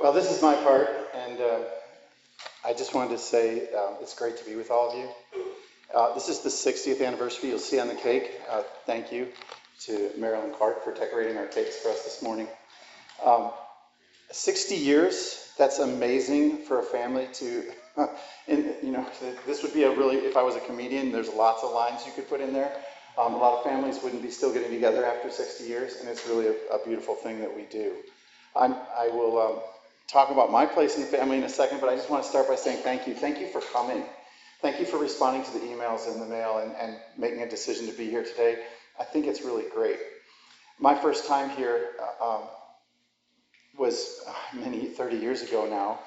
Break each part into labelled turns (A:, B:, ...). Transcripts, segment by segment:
A: Well, this is my part, and I just wanted to say it's great to be with all of you. This is the 60th anniversary. You'll see on the cake. Thank you to Marilyn Clark for decorating our cakes for us this morning. 60 years, that's amazing for a family to, this would be a really, if I was a comedian, there's lots of lines you could put in there. A lot of families wouldn't be still getting together after 60 years, and it's really a beautiful thing that we do. I will talk about my place in the family in a second, but I just want to start by saying thank you. Thank you for coming. Thank you for responding to the emails in the mail and making a decision to be here today. I think it's really great. My first time here was 30 years ago now,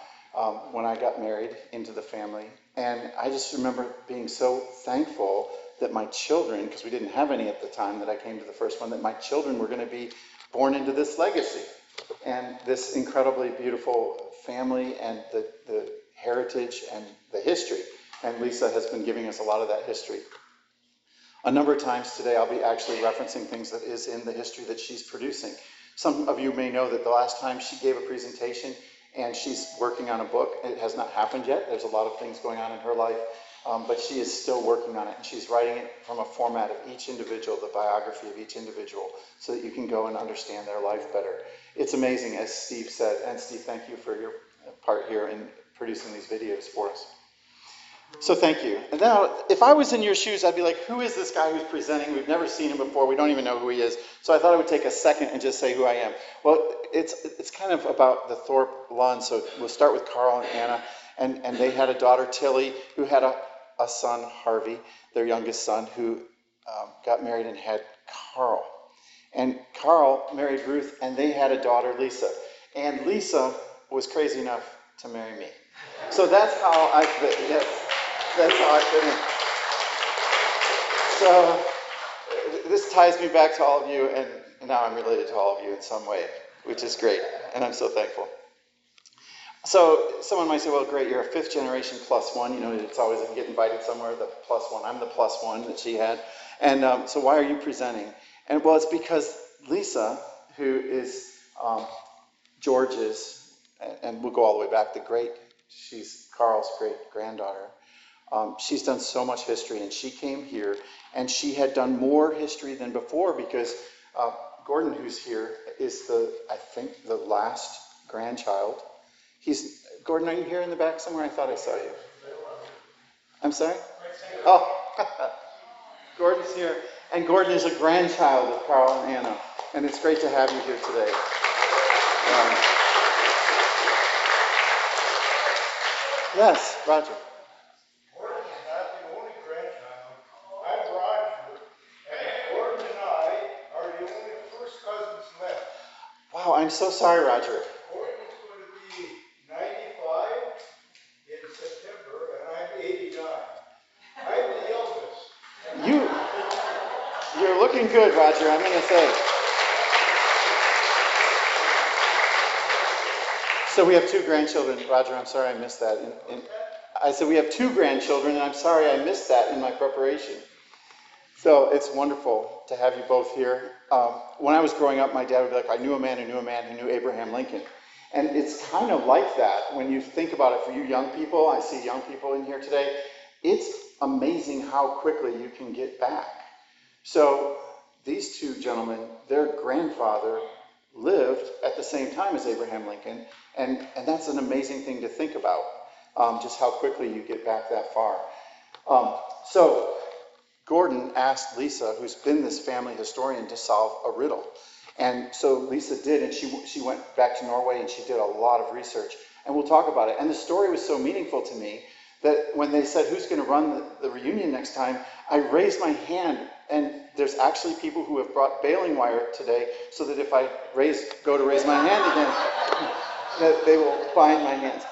A: when I got married into the family. And I just remember being so thankful that my children, because we didn't have any at the time that I came to the first one, that my children were going to be born into this legacy and this incredibly beautiful family and the heritage and the history. And Lisa has been giving us a lot of that history. A number of times today, I'll be actually referencing things that is in the history that she's producing. Some of you may know that the last time she gave a presentation and she's working on a book. It has not happened yet. There's a lot of things going on in her life, but she is still working on it. And she's writing it from a format of each individual, the biography of each individual, so that you can go and understand their life better. It's amazing, as Steve said. And Steve, thank you for your part here in producing these videos for us. So thank you. And now, if I was in your shoes, I'd be like, who is this guy who's presenting? We've never seen him before. We don't even know who he is. So I thought I would take a second and just say who I am. Well, it's kind of about the Thorpe-Lund. So we'll start with Carl and Anna. And they had a daughter, Tilly, who had a son, Harvey, their youngest son, who got married and had Carl. And Carl married Ruth, and they had a daughter, Lisa. And Lisa was crazy enough to marry me. So that's how I fit. Yes. That's how I fit in. So this ties me back to all of you, and now I'm related to all of you in some way, which is great, and I'm so thankful. So someone might say, well, great, you're a fifth generation plus one. You know, it's always if you get invited somewhere, the plus one. I'm the plus one that she had. And so why are you presenting? And well, it's because Lisa, who is George's, and we'll go all the way back, she's Carl's great-granddaughter. She's done so much history, and she came here, and she had done more history than before because Gordon, who's here, is I think the last grandchild. Gordon, are you here in the back somewhere? I thought I saw you. I'm sorry? Oh, Gordon's here, and Gordon is a grandchild of Carl and Anna, and it's great to have you here today. Yes, Roger. Wow, I'm so sorry, Roger.
B: Gordon is going to be 95 in September, and I'm 89. I'm the eldest.
A: You're looking good, Roger, I'm going to say. So we have two grandchildren. Roger, I'm sorry I missed that. I said we have two grandchildren, and I'm sorry I missed that in my preparation. So it's wonderful to have you both here. When I was growing up, my dad would be like, I knew a man who knew a man who knew Abraham Lincoln. And it's kind of like that when you think about it for you young people. I see young people in here today. It's amazing how quickly you can get back. So these two gentlemen, their grandfather lived at the same time as Abraham Lincoln. And that's an amazing thing to think about, just how quickly you get back that far. So Gordon asked Lisa, who's been this family historian, to solve a riddle. And so Lisa did, and she went back to Norway and she did a lot of research. And we'll talk about it. And the story was so meaningful to me that when they said, who's going to run the reunion next time, I raised my hand. And there's actually people who have brought baling wire today so that if I go to raise my hand again, that they will bind my hands.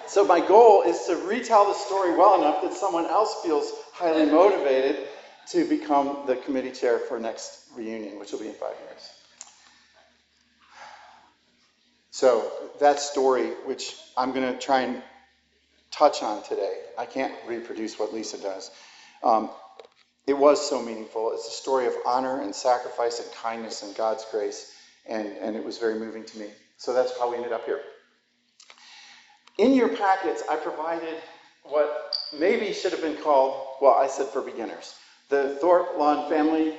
A: So my goal is to retell the story well enough that someone else feels highly motivated to become the committee chair for next reunion, which will be in 5 years. So that story, which I'm going to try and touch on today, I can't reproduce what Lisa does. It was so meaningful. It's a story of honor and sacrifice and kindness and God's grace. and it was very moving to me. So that's how we ended up here. In your packets, I provided what maybe should have been called, well, I said for beginners, the Thorpe-Lund family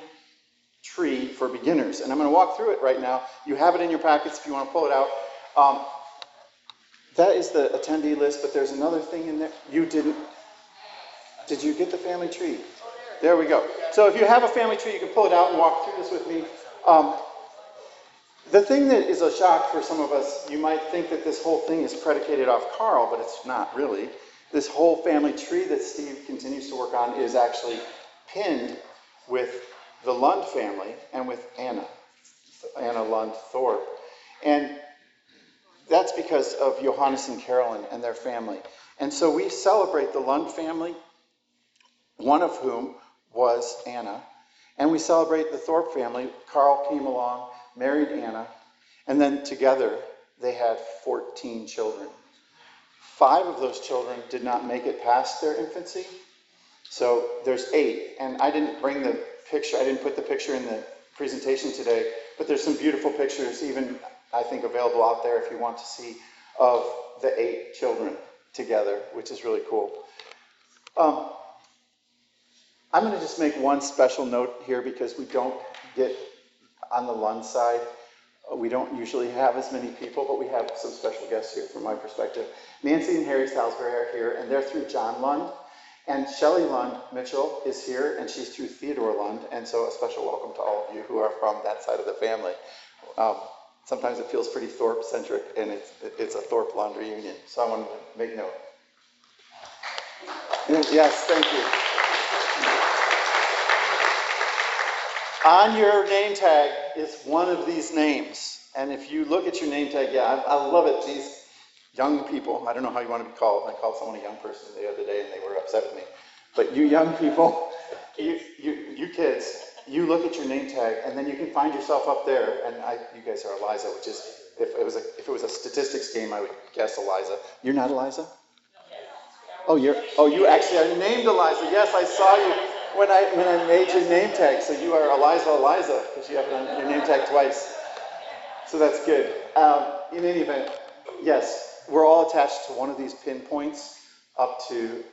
A: tree for beginners. And I'm going to walk through it right now. You have it in your packets if you want to pull it out. That is the attendee list, but there's another thing in there. You didn't. Did you get the family tree? There we go. So if you have a family tree, you can pull it out and walk through this with me. The thing that is a shock for some of us, you might think that this whole thing is predicated off Carl, but it's not really. This whole family tree that Steve continues to work on is actually pinned with the Lund family and with Anna Lund Thorpe. And that's because of Johannes and Carolyn and their family. And so we celebrate the Lund family, one of whom was Anna. And we celebrate the Thorpe family. Carl came along, married Anna, and then together they had 14 children. 5 of those children did not make it past their infancy. So there's 8. And I didn't bring the picture, I didn't put the picture in the presentation today, but there's some beautiful pictures, even I think available out there if you want to see, of the 8 children together, which is really cool. I'm going to just make one special note here because we don't get on the Lund side. We don't usually have as many people, but we have some special guests here from my perspective. Nancy and Harry Salisbury are here, and they're through John Lund. And Shelley Lund Mitchell is here, and she's through Theodore Lund. And so a special welcome to all of you who are from that side of the family. Sometimes it feels pretty Thorpe-centric, and it's a Thorpe-Lund reunion. So I wanted to make note. Yes, thank you. On your name tag is one of these names. And if you look at your name tag, yeah, I love it. These young people, I don't know how you want to be called. I called someone a young person the other day and they were upset with me. But you young people, you kids, you look at your name tag and then you can find yourself up there. And you guys are Eliza, which is, if it was a statistics game, I would guess Eliza. You're not Eliza? Oh, you actually are named Eliza. Yes, I saw you when I made your name tag. So you are Eliza, because you have it on your name tag twice. So that's good. In any event, yes, we're all attached to one of these pinpoints up to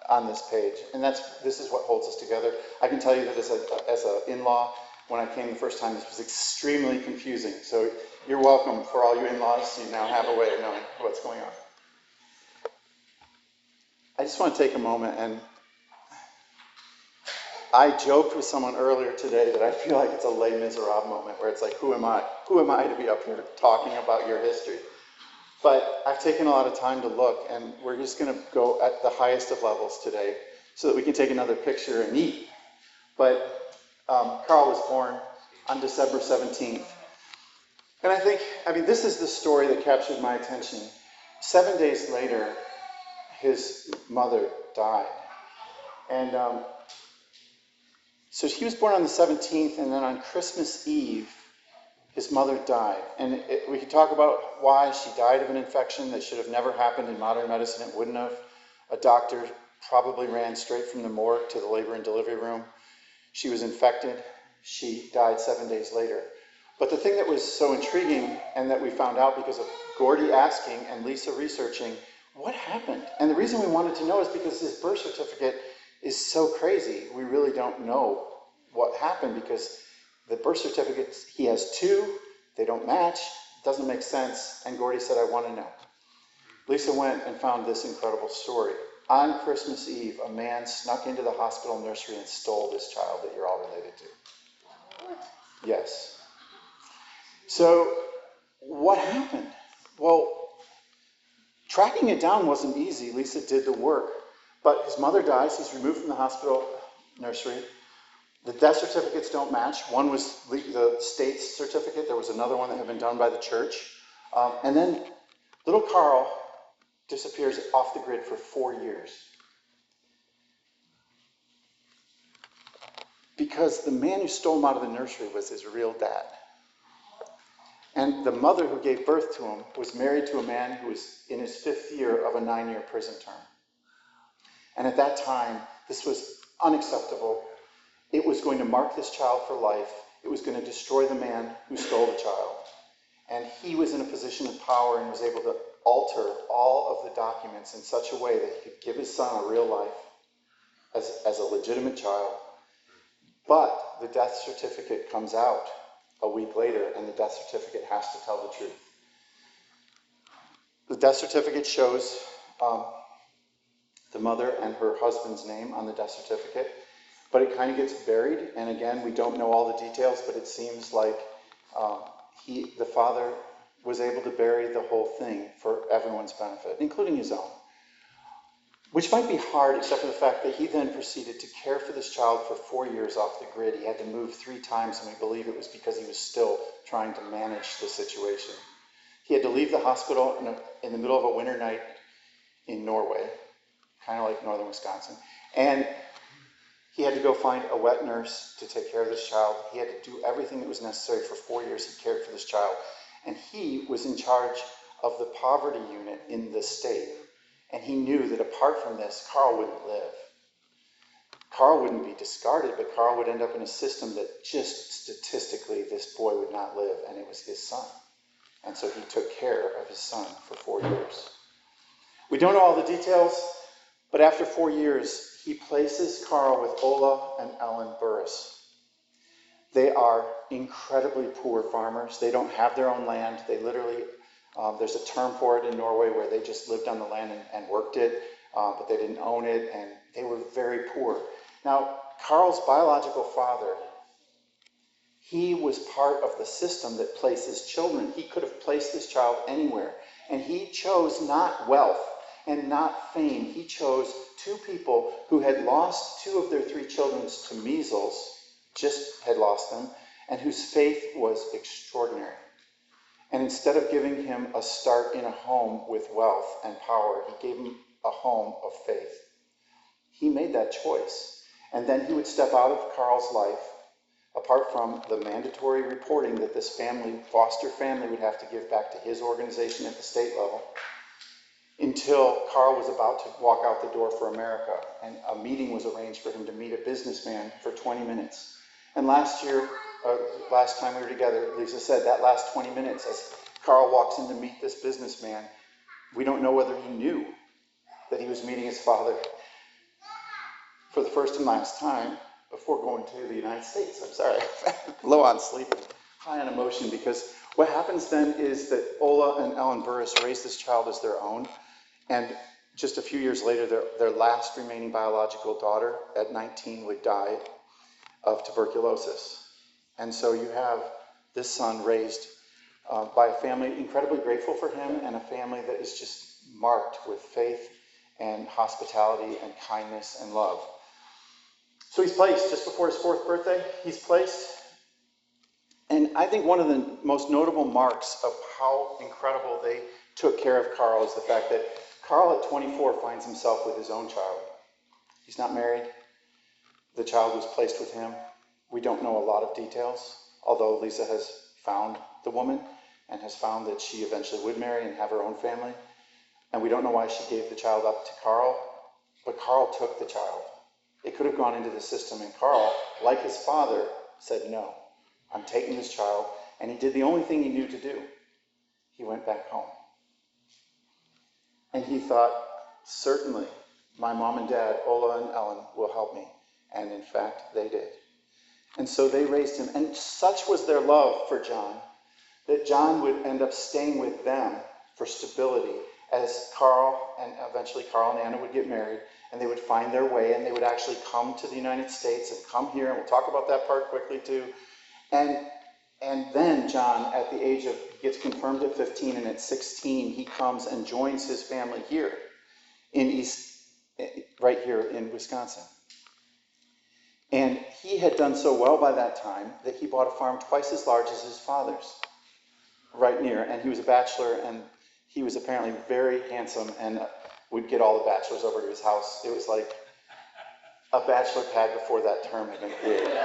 A: on this page, and this is what holds us together. I can tell you that as an in-law, when I came the first time, this was extremely confusing. So you're welcome for all you in-laws. You now have a way of knowing what's going on. I just want to take a moment, and I joked with someone earlier today that I feel like it's a Les Miserables moment where it's like, who am I? Who am I to be up here talking about your history? But I've taken a lot of time to look, and we're just going to go at the highest of levels today so that we can take another picture and eat. But Carl was born on December 17th. And I mean, this is the story that captured my attention. 7 days later, his mother died. And so he was born on the 17th, and then on Christmas Eve, his mother died. And we could talk about why she died of an infection that should have never happened in modern medicine. It wouldn't have. A doctor probably ran straight from the morgue to the labor and delivery room. She was infected. She died 7 days later. But the thing that was so intriguing, and that we found out because of Gordy asking and Lisa researching, what happened? And the reason we wanted to know is because his birth certificate is so crazy. We really don't know what happened because the birth certificates, he has 2, they don't match, doesn't make sense, and Gordy said, I want to know. Lisa went and found this incredible story. On Christmas Eve, a man snuck into the hospital nursery and stole this child that you're all related to. Yes. So, what happened? Well, tracking it down wasn't easy. Lisa did the work. But his mother dies. He's removed from the hospital nursery. The death certificates don't match. One was the state's certificate. There was another one that had been done by the church. And then little Carl disappears off the grid for 4 years. Because the man who stole him out of the nursery was his real dad. And the mother who gave birth to him was married to a man who was in his 5th year of a 9-year prison term. And at that time, this was unacceptable. It was going to mark this child for life. it was going to destroy the man who stole the child. And he was in a position of power and was able to alter all of the documents in such a way that he could give his son a real life as a legitimate child. But the death certificate comes out a week later, and the death certificate has to tell the truth. The death certificate shows the mother and her husband's name on the death certificate, but it kind of gets buried. And again, we don't know all the details, but it seems like the father was able to bury the whole thing for everyone's benefit, including his own. Which might be hard, except for the fact that he then proceeded to care for this child for 4 years off the grid. He had to move 3 times, and we believe it was because he was still trying to manage the situation. He had to leave the hospital in the middle of a winter night in Norway, kind of like northern Wisconsin, and he had to go find a wet nurse to take care of this child. He had to do everything that was necessary for 4 years. He cared for this child, and he was in charge of the poverty unit in the state. And he knew that apart from this, Carl wouldn't live. Carl wouldn't be discarded, but Carl would end up in a system that just statistically this boy would not live, and it was his son. And so he took care of his son for 4 years. We don't know all the details, but after 4 years, he places Carl with Ola and Ellen Burris. They are incredibly poor farmers. They don't have their own land. They literally... there's a term for it in Norway where they just lived on the land and worked it, but they didn't own it, and they were very poor. Now, Carl's biological father, he was part of the system that places children. He could have placed this child anywhere, and he chose not wealth and not fame. He chose 2 people who had lost 2 of their 3 children to measles, just had lost them, and whose faith was extraordinary. And instead of giving him a start in a home with wealth and power, he gave him a home of faith. He made that choice. And then he would step out of Carl's life, apart from the mandatory reporting that this family, foster family, would have to give back to his organization at the state level, until Carl was about to walk out the door for America. And a meeting was arranged for him to meet a businessman for 20 minutes. And last time we were together, Lisa said that last 20 minutes, as Carl walks in to meet this businessman, we don't know whether he knew that he was meeting his father for the first and last time before going to the United States. I'm sorry, low on sleep, high on emotion, because what happens then is that Ola and Ellen Burris raised this child as their own, and just a few years later, their last remaining biological daughter at 19 would die of tuberculosis. And so you have this son raised by a family incredibly grateful for him, and a family that is just marked with faith and hospitality and kindness and love. So he's placed just before his 4th birthday. He's placed. And I think one of the most notable marks of how incredible they took care of Carl is the fact that Carl at 24 finds himself with his own child. He's not married. The child was placed with him. We don't know a lot of details, although Lisa has found the woman and has found that she eventually would marry and have her own family. And we don't know why she gave the child up to Carl, but Carl took the child. It could have gone into the system, and Carl, like his father, said, no, I'm taking this child. And he did the only thing he knew to do. He went back home. And he thought, certainly, my mom and dad, Ola and Ellen, will help me. And in fact, they did. And so they raised him. And such was their love for John, that John would end up staying with them for stability as Carl and eventually Carl and Anna would get married, and they would find their way, and they would actually come to the United States and come here, and we'll talk about that part quickly too. And then John, at the age of, he gets confirmed at 15, and at 16, he comes and joins his family here right here in Wisconsin. And he had done so well by that time that he bought a farm twice as large as his father's, right near. And he was a bachelor, and he was apparently very handsome, and would get all the bachelors over to his house. It was like a bachelor pad before that term had been created.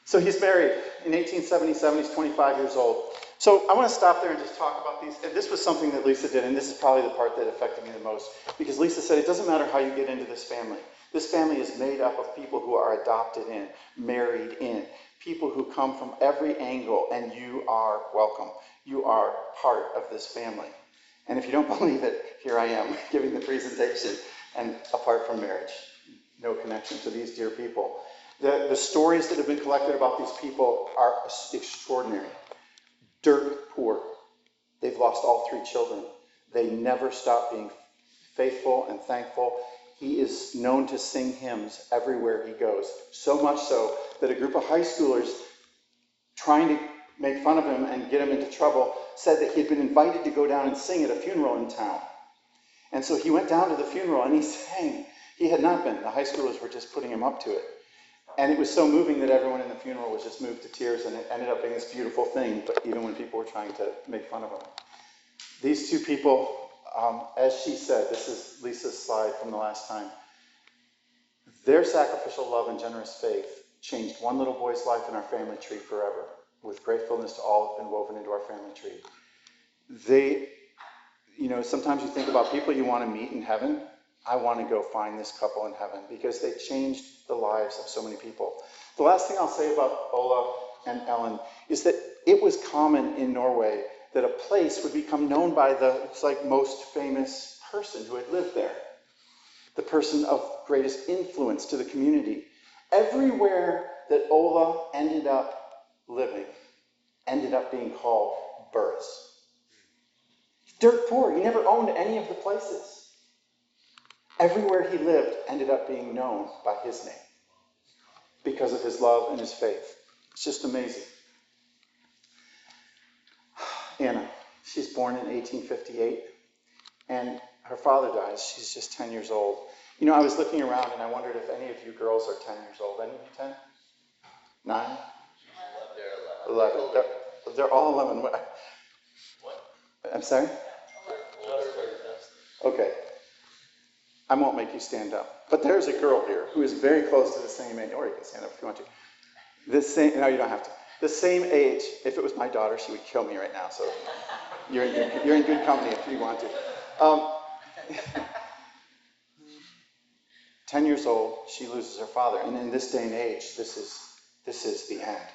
A: So he's married in 1877. He's 25 years old. So I want to stop there and just talk about these. And this was something that Lisa did, and this is probably the part that affected me the most, because Lisa said, it doesn't matter how you get into this family. This family is made up of people who are adopted in, married in, people who come from every angle, and you are welcome. You are part of this family. And if you don't believe it, here I am giving the presentation, and apart from marriage, no connection to these dear people. The stories that have been collected about these people are extraordinary. Dirt poor. They've lost all 3 children. They never stop being faithful and thankful. He is known to sing hymns everywhere he goes. So much so that a group of high schoolers trying to make fun of him and get him into trouble said that he had been invited to go down and sing at a funeral in town. And so he went down to the funeral and he sang. He had not been. The high schoolers were just putting him up to it. And it was so moving that everyone in the funeral was just moved to tears, and it ended up being this beautiful thing, but even when people were trying to make fun of him. These 2 people, as she said, this is Lisa's slide from the last time, their sacrificial love and generous faith changed one little boy's life in our family tree forever, with gratefulness to all who've been woven into our family tree. They, sometimes you think about people you want to meet in heaven. I want to go find this couple in heaven because they changed the lives of so many people. The last thing I'll say about Ola and Ellen is that it was common in Norway that a place would become known by the most famous person who had lived there, the person of greatest influence to the community. Everywhere that Ola ended up living ended up being called Burris. Dirt poor, he never owned any of the places. Everywhere he lived ended up being known by his name because of his love and his faith. It's just amazing. Anna, she's born in 1858, and her father dies. She's just 10 years old. I was looking around and I wondered if any of you girls are 10 years old. Any of you 10? 9? 11. They're all 11. What? I'm sorry? Okay. I won't make you stand up. But there's a girl here who is very close to the same age, or you can stand up if you want to. No, you don't have to. The same age. If it was my daughter, she would kill me right now. So you're in good company if you want to. 10 years old, she loses her father, and in this day and age, this is the end.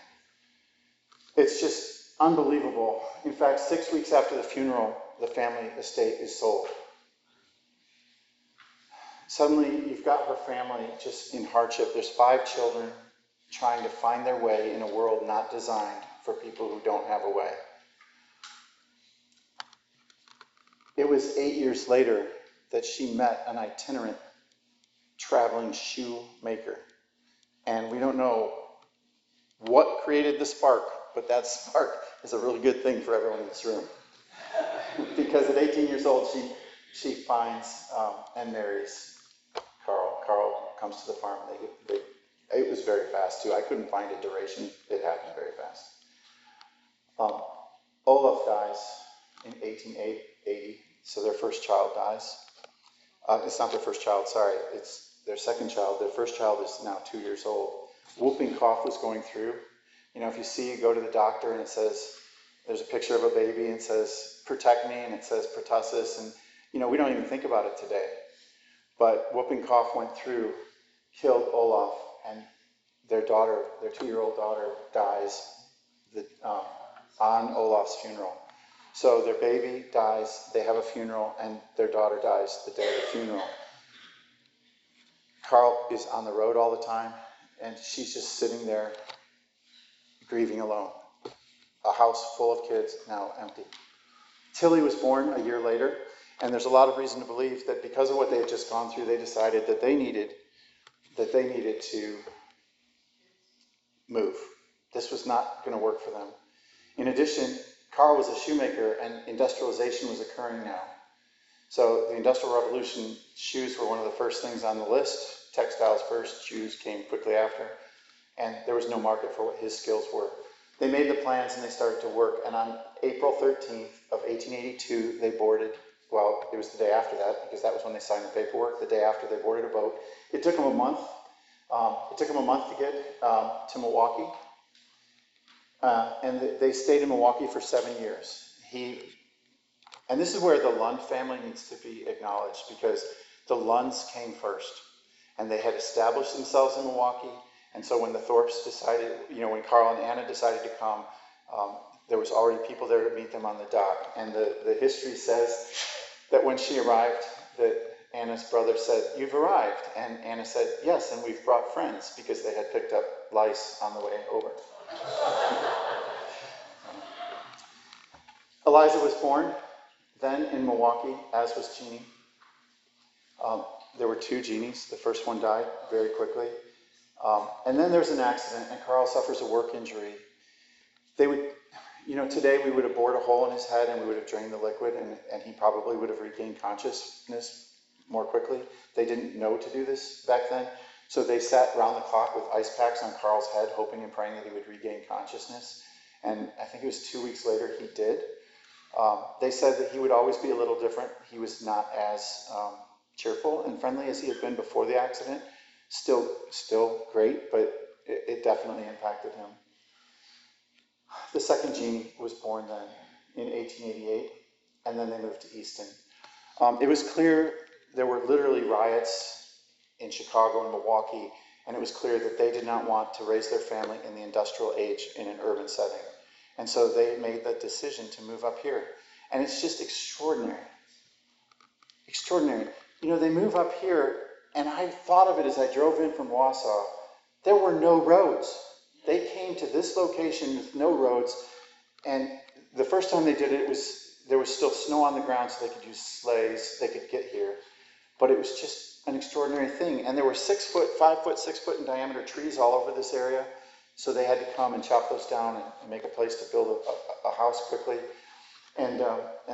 A: It's just unbelievable. In fact, 6 weeks after the funeral, the family estate is sold. Suddenly, you've got her family just in hardship. There's 5 children trying to find their way in a world not designed for people who don't have a way. It was 8 years later that she met an itinerant traveling shoemaker. And we don't know what created the spark, but that spark is a really good thing for everyone in this room. Because at 18 years old, she finds and marries Carl. Carl comes to the farm. It was very fast, too. I couldn't find a duration. It happened very fast. Olaf dies in 1880, so their first child dies. It's not their first child, sorry. It's their second child. Their first child is now 2 years old. Whooping cough was going through. If you go to the doctor and it says, there's a picture of a baby and it says, protect me, and it says pertussis, and we don't even think about it today. But whooping cough went through, killed Olaf, and their daughter, their 2-year-old daughter, dies on Olaf's funeral. So their baby dies, they have a funeral, and their daughter dies the day of the funeral. Carl is on the road all the time, and she's just sitting there grieving alone. A house full of kids, now empty. Tilly was born a year later, and there's a lot of reason to believe that because of what they had just gone through, they decided that they needed to move. This was not going to work for them. In addition, Carl was a shoemaker, and industrialization was occurring now. So the Industrial Revolution, shoes were one of the first things on the list. Textiles first, shoes came quickly after. And there was no market for what his skills were. They made the plans and they started to work. And on April 13th of 1882, they boarded. Well, it was the day after that, because that was when they signed the paperwork. The day after, they boarded a boat. It took them a month. To get to Milwaukee. And they stayed in Milwaukee for 7 years. And this is where the Lund family needs to be acknowledged, because the Lunds came first. and they had established themselves in Milwaukee. And so when the Thorpes decided, when Carl and Anna decided to come, there was already people there to meet them on the dock. And the history says that when she arrived, that Anna's brother said, "You've arrived." And Anna said, "Yes, and we've brought friends," because they had picked up lice on the way over. Eliza was born then in Milwaukee, as was Jeannie. There were two Jeannies. The first one died very quickly. And then there's an accident, and Carl suffers a work injury. They would, today we would have bored a hole in his head and we would have drained the liquid, and he probably would have regained consciousness more quickly. They didn't know to do this back then, so they sat round the clock with ice packs on Carl's head, hoping and praying that he would regain consciousness. And I think it was 2 weeks later he did. They said that he would always be a little different. He was not as cheerful and friendly as he had been before the accident. Still great, but it definitely impacted him. The second Jeannie was born then in 1888, and then they moved to Easton. It was clear there were literally riots in Chicago and Milwaukee, and it was clear that they did not want to raise their family in the industrial age in an urban setting. And so they made the decision to move up here. And it's just extraordinary. Extraordinary. They move up here, and I thought of it as I drove in from Wausau. There were no roads. They came to this location with no roads, and the first time they did it, there was still snow on the ground, so they could use sleighs, they could get here. But it was just an extraordinary thing. And there were 6 foot, 5 foot, 6 foot in diameter trees all over this area, so they had to come and chop those down and make a place to build a house quickly. And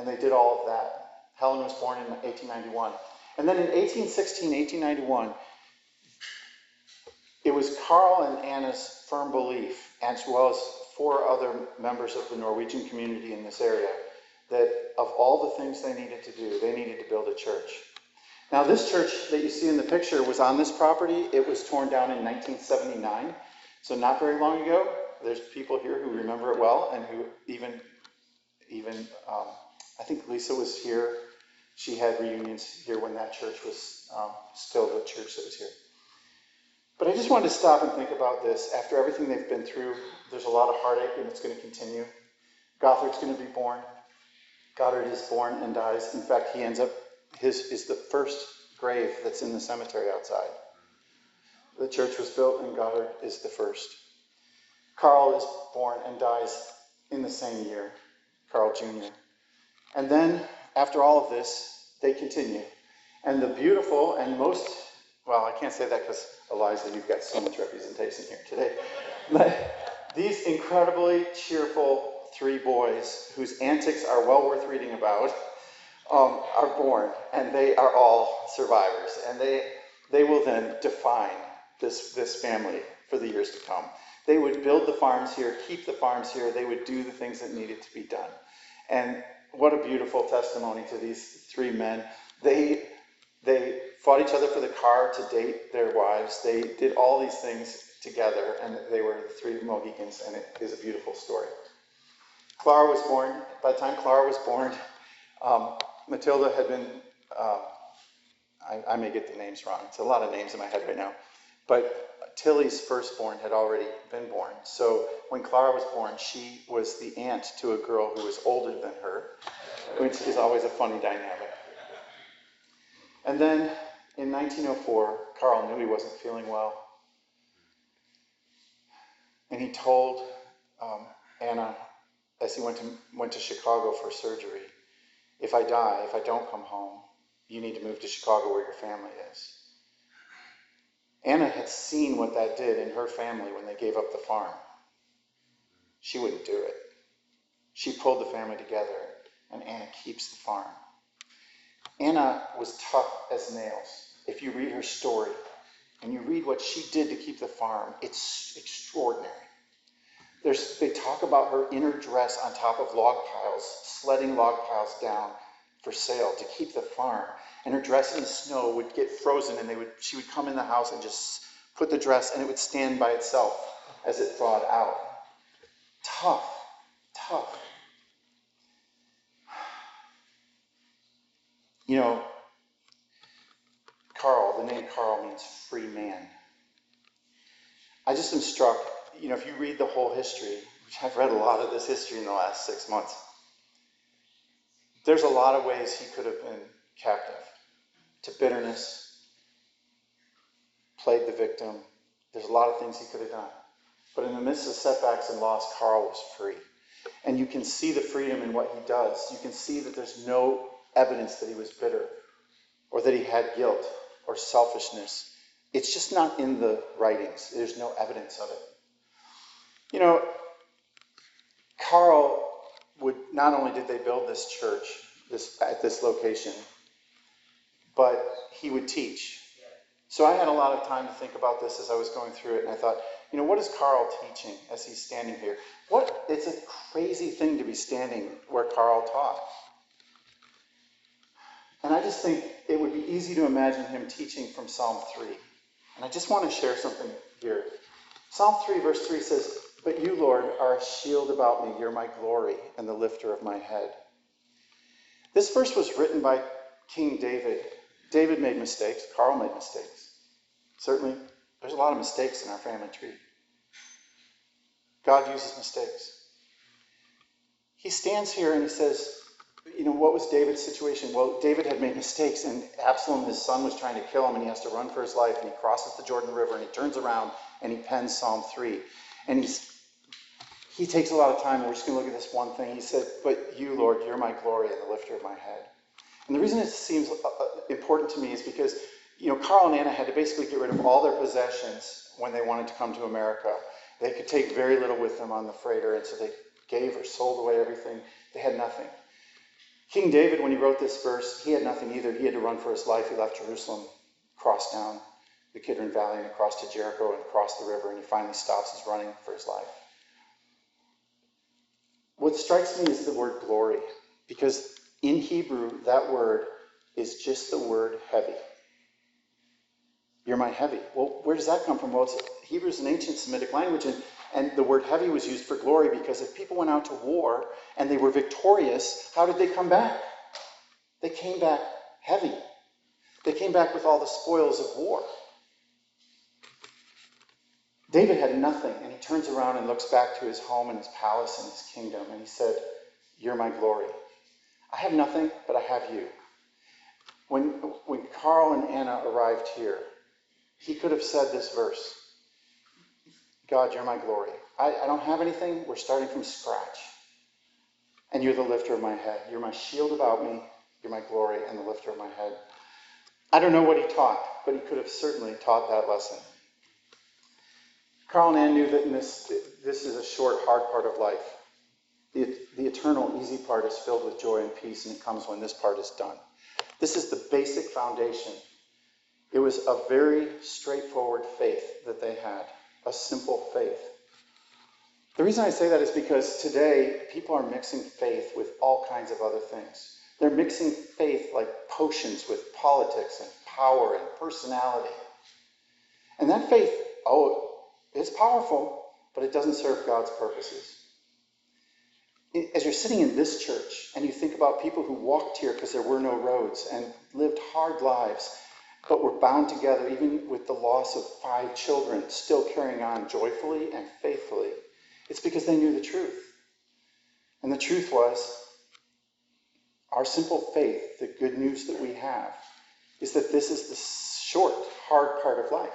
A: they did all of that. Helen was born in 1891. And then in 1816, 1891, it was Carl and Anna's firm belief, as well as 4 other members of the Norwegian community in this area, that of all the things they needed to do, they needed to build a church. Now, this church that you see in the picture was on this property. It was torn down in 1979, so not very long ago. There's people here who remember it well, and who even I think Lisa was here. She had reunions here when that church was still the church that was here. But I just wanted to stop and think about this. After everything they've been through, there's a lot of heartache, and it's going to continue. Gothard's going to be born. Goddard is born and dies. In fact, he ends up, his is the first grave that's in the cemetery outside. The church was built, and Goddard is the first. Carl is born and dies in the same year, Carl Jr. And then, after all of this, they continue. And the beautiful and most, well, I can't say that because, Eliza, you've got so much representation here today. But these incredibly cheerful 3 boys, whose antics are well worth reading about, are born, and they are all survivors. And they will then define this family for the years to come. They would build the farms here, keep the farms here. They would do the things that needed to be done. And what a beautiful testimony to these 3 men. They fought each other for the car to date their wives. They did all these things together, and they were the 3 Mohicans, and it is a beautiful story. Clara was born. By the time Clara was born, Matilda had been, I may get the names wrong. It's a lot of names in my head right now. But Tilly's firstborn had already been born. So when Clara was born, she was the aunt to a girl who was older than her, which is always a funny dynamic. And then in 1904, Carl knew he wasn't feeling well. And he told Anna, as he went to Chicago for surgery, if I die, if I don't come home, you need to move to Chicago where your family is. Anna had seen what that did in her family when they gave up the farm. She wouldn't do it. She pulled the family together, and Anna keeps the farm. Anna was tough as nails. If you read her story, and you read what she did to keep the farm, it's extraordinary. They talk about her in her dress on top of log piles, sledding log piles down for sale to keep the farm. And her dress in the snow would get frozen, and she would come in the house and just put the dress, and it would stand by itself as it thawed out. Tough. Carl, the name Carl means free man. I just am struck, if you read the whole history, which I've read a lot of this history in the last 6 months, there's a lot of ways he could have been captive. To bitterness, played the victim. There's a lot of things he could have done. But in the midst of setbacks and loss, Carl was free. And you can see the freedom in what he does. You can see that there's no evidence that he was bitter or that he had guilt or selfishness. It's just not in the writings. There's no evidence of it. Carl not only did they build this church at this location, but he would teach. So I had a lot of time to think about this as I was going through it, and I thought, what is Carl teaching as he's standing here? It's a crazy thing to be standing where Carl taught. And I just think it would be easy to imagine him teaching from Psalm 3. And I just want to share something here. Psalm 3, verse 3 says, "But you, Lord, are a shield about me. You're my glory and the lifter of my head." This verse was written by King David. David made mistakes. Carl made mistakes. Certainly, there's a lot of mistakes in our family tree. God uses mistakes. He stands here and he says, what was David's situation? Well, David had made mistakes, and Absalom, his son, was trying to kill him, and he has to run for his life, and he crosses the Jordan River, and he turns around, and he pens Psalm 3. And he takes a lot of time, and we're just going to look at this one thing. He said, "But you, Lord, you're my glory and the lifter of my head." And the reason it seems important to me is because, Carl and Anna had to basically get rid of all their possessions when they wanted to come to America. They could take very little with them on the freighter, and so they gave or sold away everything. They had nothing. King David, when he wrote this verse, he had nothing either. He had to run for his life. He left Jerusalem, crossed down the Kidron Valley, and across to Jericho, and across the river, and he finally stops his running for his life. What strikes me is the word glory, because in Hebrew, that word is just the word heavy. You're my heavy. Well, where does that come from? Well, Hebrew is an ancient Semitic language, and the word heavy was used for glory because if people went out to war and they were victorious, how did they come back? They came back heavy. They came back with all the spoils of war. David had nothing, and he turns around and looks back to his home and his palace and his kingdom, and he said, "You're my glory. I have nothing, but I have you." When Carl and Anna arrived here, he could have said this verse, "God, you're my glory. I don't have anything. We're starting from scratch. And you're the lifter of my head. You're my shield about me. You're my glory and the lifter of my head." I don't know what he taught, but he could have certainly taught that lesson. Carl and Ann knew that this is a short, hard part of life. The eternal, easy part is filled with joy and peace, and it comes when this part is done. This is the basic foundation. It was a very straightforward faith that they had, a simple faith. The reason I say that is because today people are mixing faith with all kinds of other things. They're mixing faith like potions with politics and power and personality. And that faith, it's powerful, but it doesn't serve God's purposes. As you're sitting in this church and you think about people who walked here because there were no roads and lived hard lives, but were bound together even with the loss of 5 children, still carrying on joyfully and faithfully, it's because they knew the truth. And the truth was, our simple faith, the good news that we have, is that this is the short, hard part of life.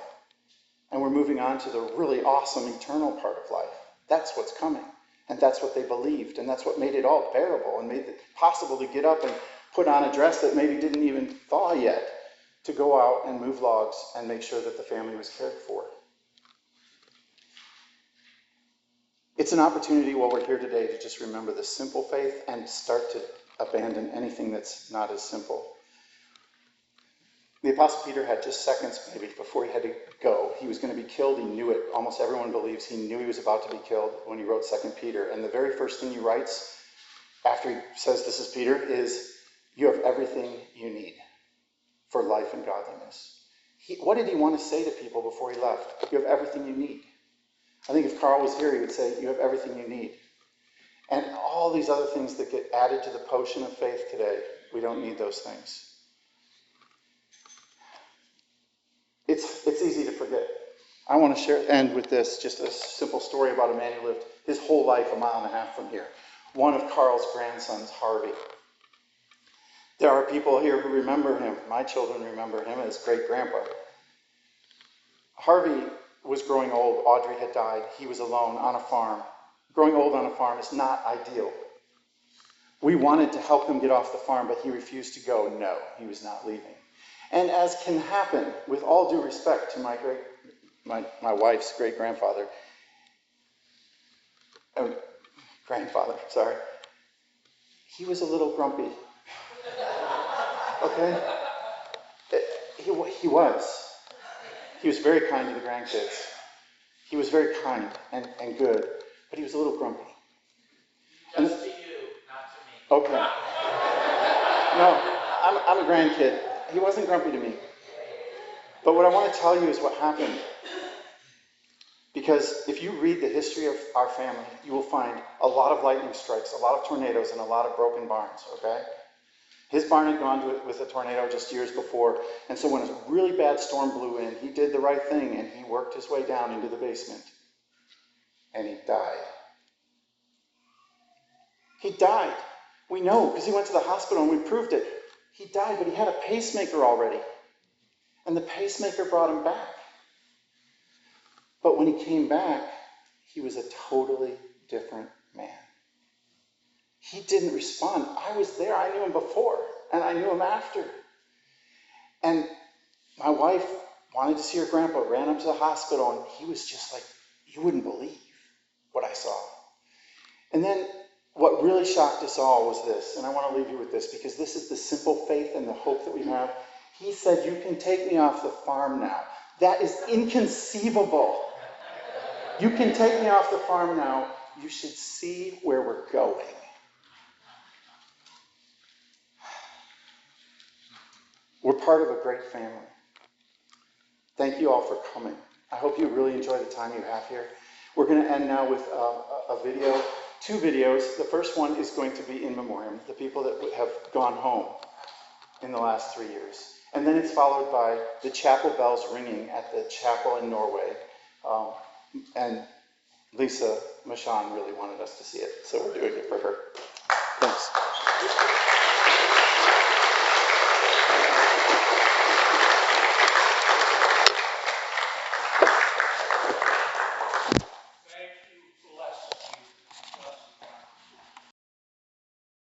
A: And we're moving on to the really awesome, eternal part of life. That's what's coming. And that's what they believed. And that's what made it all bearable and made it possible to get up and put on a dress that maybe didn't even thaw yet, to go out and move logs and make sure that the family was cared for. It's an opportunity while we're here today to just remember the simple faith and start to abandon anything that's not as simple. The Apostle Peter had just seconds maybe before he had to go. He was going to be killed. He knew it. Almost everyone believes he knew he was about to be killed when he wrote 2 Peter. And the very first thing he writes after he says this is Peter is, "You have everything you need for life and godliness." What did he want to say to people before he left? You have everything you need. I think if Carl was here, he would say, you have everything you need. And all these other things that get added to the potion of faith today, we don't need those things. I want to end with this, just a simple story about a man who lived his whole life a mile and a half from here. One of Carl's grandsons, Harvey. There are people here who remember him. My children remember him as great-grandpa. Harvey was growing old. Audrey had died. He was alone on a farm. Growing old on a farm is not ideal. We wanted to help him get off the farm, but he refused to go. No, he was not leaving. And as can happen, with all due respect to my wife's great-grandfather, grandfather, sorry, he was a little grumpy. Okay? He was. He was very kind to the grandkids. He was very kind and good, but he was a little grumpy.
C: Just to you, not to me.
A: Okay. No, I'm a grandkid. He wasn't grumpy to me. But what I want to tell you is what happened. Because if you read the history of our family, you will find a lot of lightning strikes, a lot of tornadoes, and a lot of broken barns, okay? His barn had gone with a tornado just years before, and so when a really bad storm blew in, he did the right thing, and he worked his way down into the basement. And he died. He died. We know, because he went to the hospital and we proved it. He died, but he had a pacemaker already. And the pacemaker brought him back. But when he came back, he was a totally different man. He didn't respond. I was there. I knew him before, and I knew him after. And my wife wanted to see her grandpa, ran up to the hospital, and he was just like, you wouldn't believe what I saw. And then what really shocked us all was this, and I want to leave you with this, because this is the simple faith and the hope that we have. He said, you can take me off the farm now. That is inconceivable. You can take me off the farm now. You should see where we're going. We're part of a great family. Thank you all for coming. I hope you really enjoy the time you have here. We're going to end now with a video, 2 videos. The first one is going to be in memoriam, the people that have gone home in the last 3 years. And then it's followed by the chapel bells ringing at the chapel in Norway. And Lisa Machan really wanted us to see it, so we're doing it for her. Thanks.